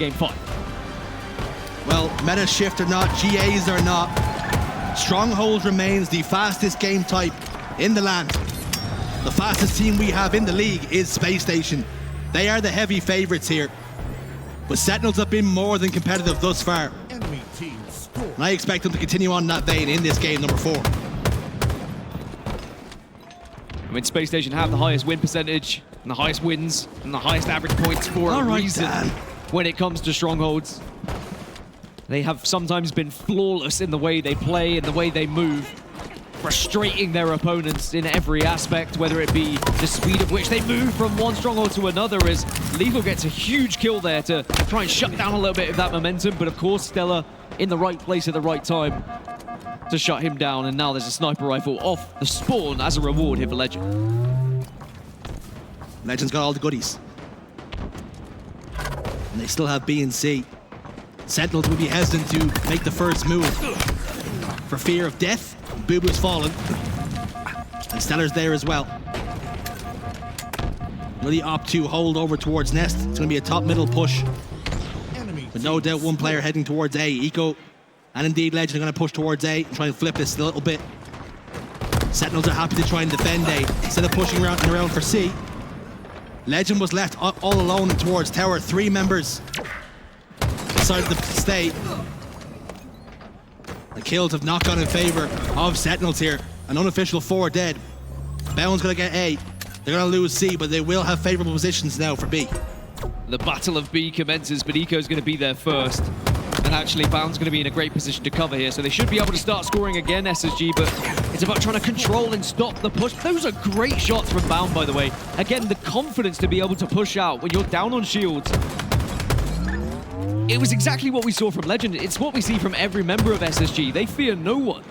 Game 5. Well, meta shift or not, GAs or not, Stronghold remains the fastest game type in the land. The fastest team we have in the league is Space Station. They are the heavy favorites here. But Sentinels have been more than competitive thus far. Enemy team score. And I expect them to continue on that vein in this game number 4. I mean, Space Station have the highest win percentage, and the highest wins, and the highest average points for a reason when it comes to Strongholds. They have sometimes been flawless in the way they play and the way they move, frustrating their opponents in every aspect, whether it be the speed at which they move from one Stronghold to another, as Lethal gets a huge kill there to try and shut down a little bit of that momentum, but of course Stella in the right place at the right time to shut him down, and now there's a sniper rifle off the spawn as a reward here for Legend. Legend's got all the goodies. And they still have B and C. Sentinels will be hesitant to make the first move for fear of death. Boo Boo's fallen. And Stellar's there as well. Really opt to hold over towards Nest. It's going to be a top middle push. But no doubt one player heading towards A. Eco and indeed Legend are going to push towards A and try and flip this a little bit. Sentinels are happy to try and defend A instead of pushing around and around for C. Legend was left all alone towards tower. 3 members decided to stay. The kills have not gone in favor of Sentinels here. An unofficial 4 dead. Bound's going to get A. They're going to lose C, but they will have favorable positions now for B. The battle of B commences, but Eco's going to be there first. And actually, Bound's going to be in a great position to cover here, so they should be able to start scoring again, SSG, but it's about trying to control and stop the push. Those are great shots from Bound, by the way. Again, the confidence to be able to push out when you're down on shields. It was exactly what we saw from Legend. It's what we see from every member of SSG. They fear no one.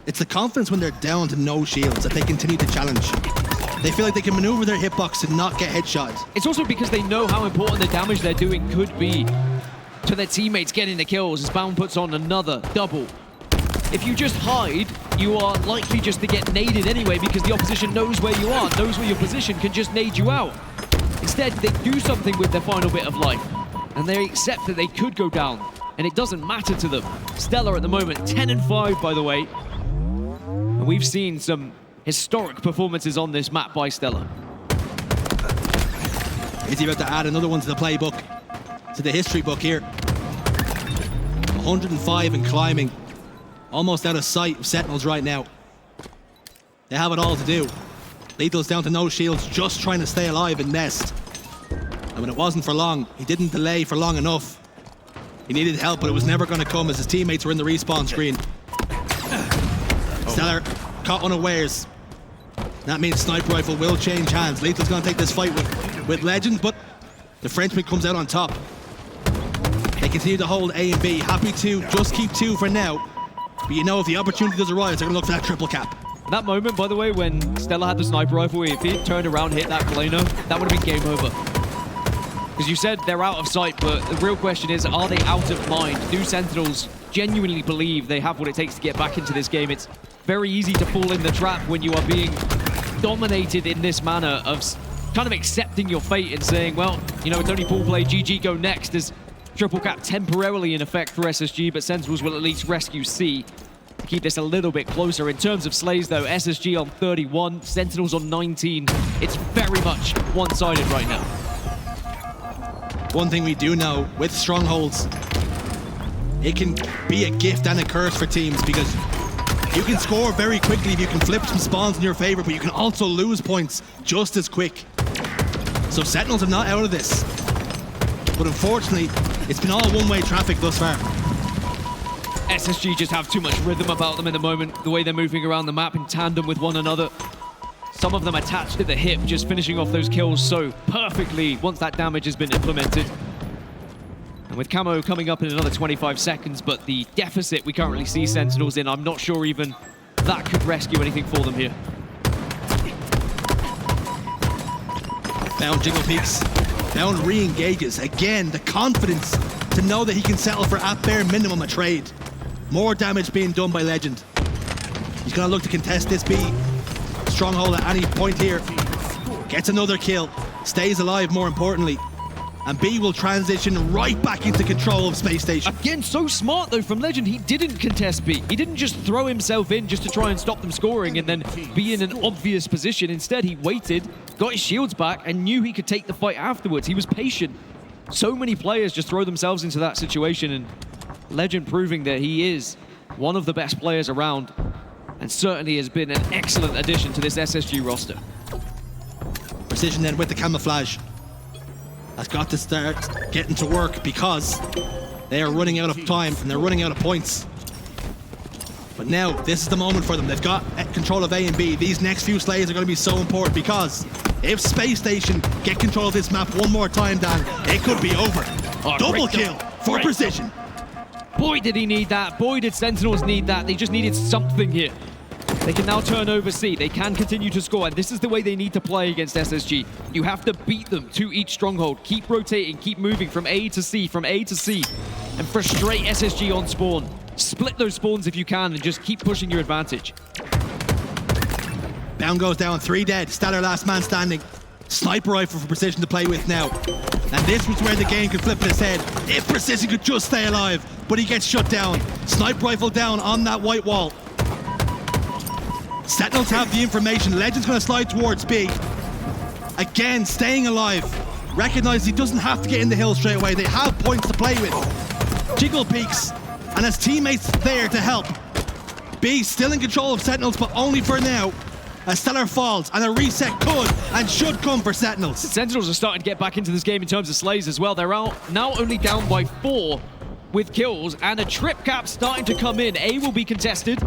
It's the confidence when they're down to no shields that they continue to challenge. They feel like they can maneuver their hitbox and not get headshot. It's also because they know how important the damage they're doing could be to their teammates getting the kills as Bound puts on another double. If you just hide, you are likely just to get naded anyway because the opposition knows where you are, knows where your position, can just nade you out. Instead, they do something with their final bit of life, and they accept that they could go down, and it doesn't matter to them. Stella at the moment, 10-5, by the way. And we've seen some historic performances on this map by Stella. Is he about to add another one to the playbook? To the history book here. 105 and climbing. Almost out of sight of Sentinels right now. They have it all to do. Lethal's down to no shields, just trying to stay alive and nest. And when it wasn't for long, he didn't delay for long enough. He needed help, but it was never going to come as his teammates were in the respawn screen. Stellar caught unawares. That means sniper rifle will change hands. Lethal's going to take this fight with Legend, but the Frenchman comes out on top. They continue to hold A and B, happy to just keep 2 for now. But you know, if the opportunity does arise, they're going to look for that triple cap. That moment, by the way, when Stella had the sniper rifle, if he turned around and hit that Plano, that would have been game over. Because you said they're out of sight, but the real question is, are they out of mind? Do Sentinels genuinely believe they have what it takes to get back into this game? It's very easy to fall in the trap when you are being dominated in this manner of kind of accepting your fate and saying, well, you know, it's only pool play, GG, go next, as triple cap temporarily in effect for SSG, but Sentinels will at least rescue C to keep this a little bit closer. In terms of slays, though, SSG on 31, Sentinels on 19. It's very much one-sided right now. One thing we do know with Strongholds, it can be a gift and a curse for teams because you can score very quickly if you can flip some spawns in your favor, but you can also lose points just as quick. So Sentinels are not out of this. But unfortunately, it's been all one-way traffic thus far. SSG just have too much rhythm about them in the moment, the way they're moving around the map in tandem with one another. Some of them attached at the hip, just finishing off those kills so perfectly once that damage has been implemented. And with Camo coming up in another 25 seconds, but the deficit we currently see Sentinels in, I'm not sure even that could rescue anything for them here. Bound jiggle peaks. Bound re-engages. Again, the confidence to know that he can settle for at bare minimum a trade. More damage being done by Legend. He's going to look to contest this B. Stronghold at any point here. Gets another kill. Stays alive, more importantly. and B will transition right back into control of Space Station. Again, so smart though from Legend. He didn't contest B. He didn't just throw himself in just to try and stop them scoring and then be in an obvious position. Instead, he waited, got his shields back, and knew he could take the fight afterwards. He was patient. So many players just throw themselves into that situation, and Legend proving that he is one of the best players around, and certainly has been an excellent addition to this SSG roster. Precision then with the camouflage has got to start getting to work because they are running out of time and they're running out of points. But now, this is the moment for them. They've got control of A and B. These next few slays are going to be so important because if Space Station get control of this map one more time, Dan, it could be over. Double kill for Precision. Boy, did he need that. Boy, did Sentinels need that. They just needed something here. They can now turn over C. They can continue to score, and this is the way they need to play against SSG. You have to beat them to each stronghold. Keep rotating, keep moving from A to C, from A to C, and frustrate SSG on spawn. Split those spawns if you can, and just keep pushing your advantage. Down goes down, 3 dead. Stellar last man standing. Sniper rifle for Precision to play with now. And this was where the game could flip in his head. If Precision could just stay alive, but he gets shut down. Sniper rifle down on that white wall. Sentinels have the information. Legend's going to slide towards B. Again, staying alive. Recognize he doesn't have to get in the hill straight away. They have points to play with. Jiggle peeks, and his teammates there to help. B still in control of Sentinels, but only for now. A Stellar falls, and a reset could and should come for Sentinels. Sentinels are starting to get back into this game in terms of slays as well. They're out now only down by 4 with kills, and a trip cap starting to come in. A will be contested,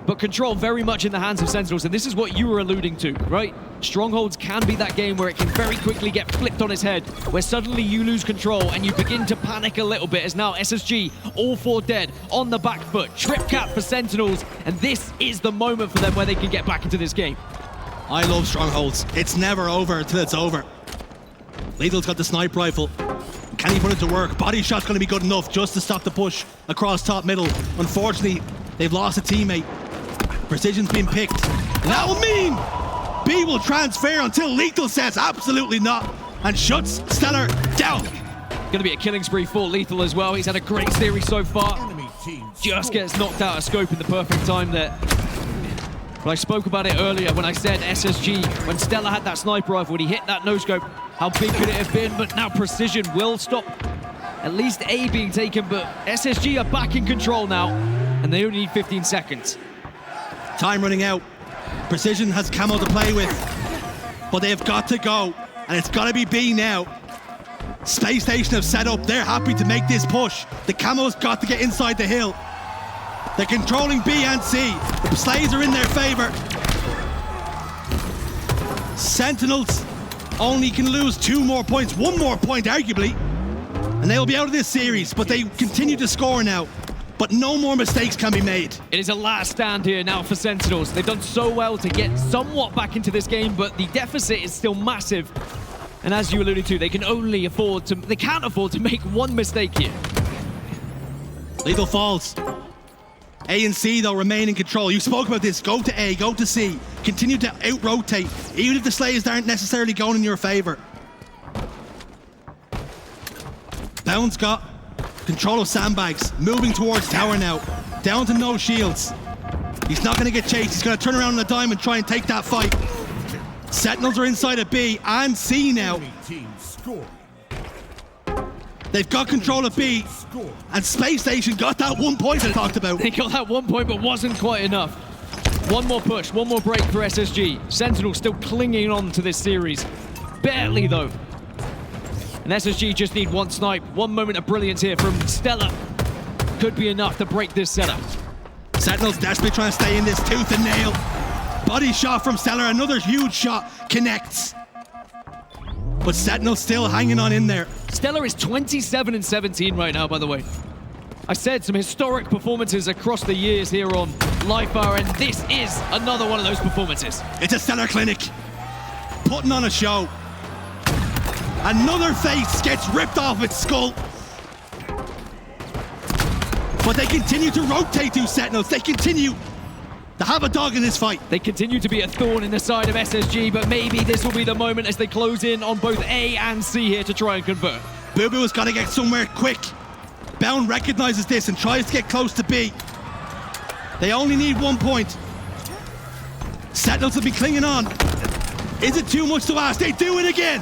but control very much in the hands of Sentinels, and this is what you were alluding to, right? Strongholds can be that game where it can very quickly get flipped on its head, where suddenly you lose control and you begin to panic a little bit, as now SSG, all 4 dead, on the back foot. Trip cap for Sentinels, and this is the moment for them where they can get back into this game. I love Strongholds. It's never over until it's over. Lethal's got the sniper rifle. Can he put it to work? Body shot's going to be good enough just to stop the push across top middle. Unfortunately, they've lost a teammate. Precision's been picked. That will mean B will transfer until Lethal says absolutely not and shuts Stellar down. Going to be a killing spree for Lethal as well. He's had a great series so far. Just gets knocked out of scope in the perfect time there. But I spoke about it earlier when I said SSG, when Stellar had that sniper rifle, when he hit that no-scope, how big could it have been? But now Precision will stop at least A being taken, but SSG are back in control now, and they only need 15 seconds. Time running out. Precision has camo to play with, but they've got to go, and it's got to be B now. Space Station have set up. They're happy to make this push. The camo's got to get inside the hill. They're controlling B and C. The slays are in their favor. Sentinels only can lose 2 more points, 1 more point arguably, and they'll be out of this series, but they continue to score now. But no more mistakes can be made. It is a last stand here now for Sentinels. They've done so well to get somewhat back into this game, but the deficit is still massive. And as you alluded to, they can't afford to make 1 mistake here. Lethal falls. A and C, though, remain in control. You spoke about this. Go to A, go to C. Continue to out-rotate, even if the slays aren't necessarily going in your favor. Bound's got control of sandbags, moving towards tower now. Down to no shields. He's not going to get chased. He's going to turn around on a dime and try and take that fight. Sentinels are inside of B and C now. They've got control of B, and Space Station got that 1 point I talked about. They got that 1 point, but wasn't quite enough. 1 more push, 1 more break for SSG. Sentinel still clinging on to this series. Barely, though. And SSG just need 1 snipe. 1 moment of brilliance here from Stellar. Could be enough to break this setup. Sentinels desperately trying to stay in this tooth and nail. Body shot from Stellar, another huge shot, connects. But Sentinel's still hanging on in there. Stellar is 27 and 17 right now, by the way. I said some historic performances across the years here on LiveFire, and this is another one of those performances. It's a Stellar clinic, putting on a show. Another face gets ripped off its skull. But they continue to rotate through Sentinels. They continue They have a dog in this fight. They continue to be a thorn in the side of SSG, but maybe this will be the moment as they close in on both A and C here to try and convert. Boo Boo has got to get somewhere quick. Bound recognizes this and tries to get close to B. They only need 1 point. Sentinels will be clinging on. Is it too much to ask? They do it again.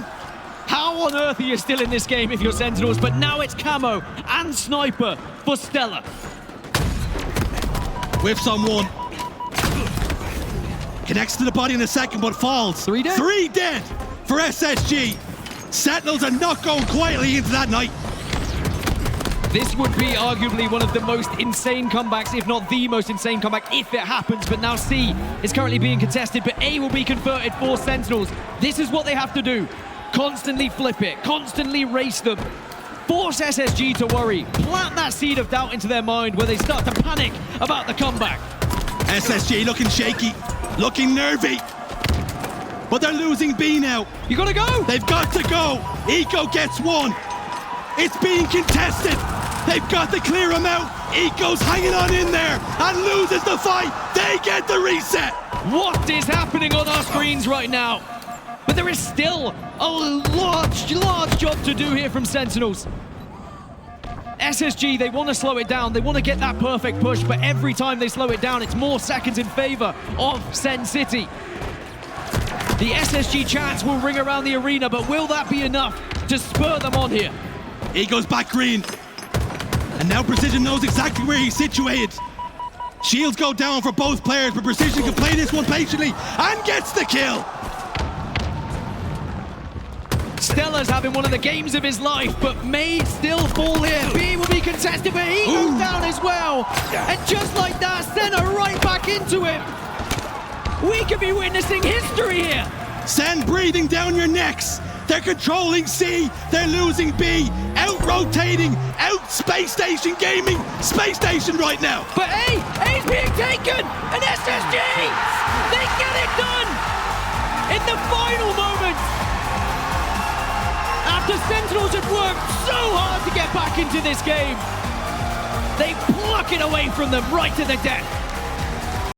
How on earth are you still in this game if you're Sentinels? But now it's Camo and Sniper for Stella. Whiffs on one. Connects to the body in a second, but falls. 3 dead. 3 dead for SSG. Sentinels are not going quietly into that night. This would be arguably one of the most insane comebacks, if not the most insane comeback, if it happens. But now C is currently being contested, but A will be converted for Sentinels. This is what they have to do. Constantly flip it, constantly race them. Force SSG to worry. Plant that seed of doubt into their mind where they start to panic about the comeback. SSG looking shaky, looking nervy. But they're losing B now. You gotta go! They've got to go. Eco gets one. It's being contested. They've got to clear him out. Eco's hanging on in there and loses the fight. They get the reset. What is happening on our screens right now? But there is still a large job to do here from Sentinels. SSG, they want to slow it down. They want to get that perfect push, but every time they slow it down, it's more seconds in favor of Sen City. The SSG chants will ring around the arena, but will that be enough to spur them on here? Ego's back green. And now Precision knows exactly where he's situated. Shields go down for both players, but Precision can play this one patiently and gets the kill. Stella's having one of the games of his life, but may still fall here. B will be contested, but he goes down as well. And just like that, Sen are right back into him. We could be witnessing history here. Sen breathing down your necks. They're controlling C. They're losing B. Out-rotating, out-Space Station gaming. Space Station right now. But A's being taken, and SSG, they get it done in the final moment. After Sentinels had worked so hard to get back into this game, they pluck it away from them right to the death.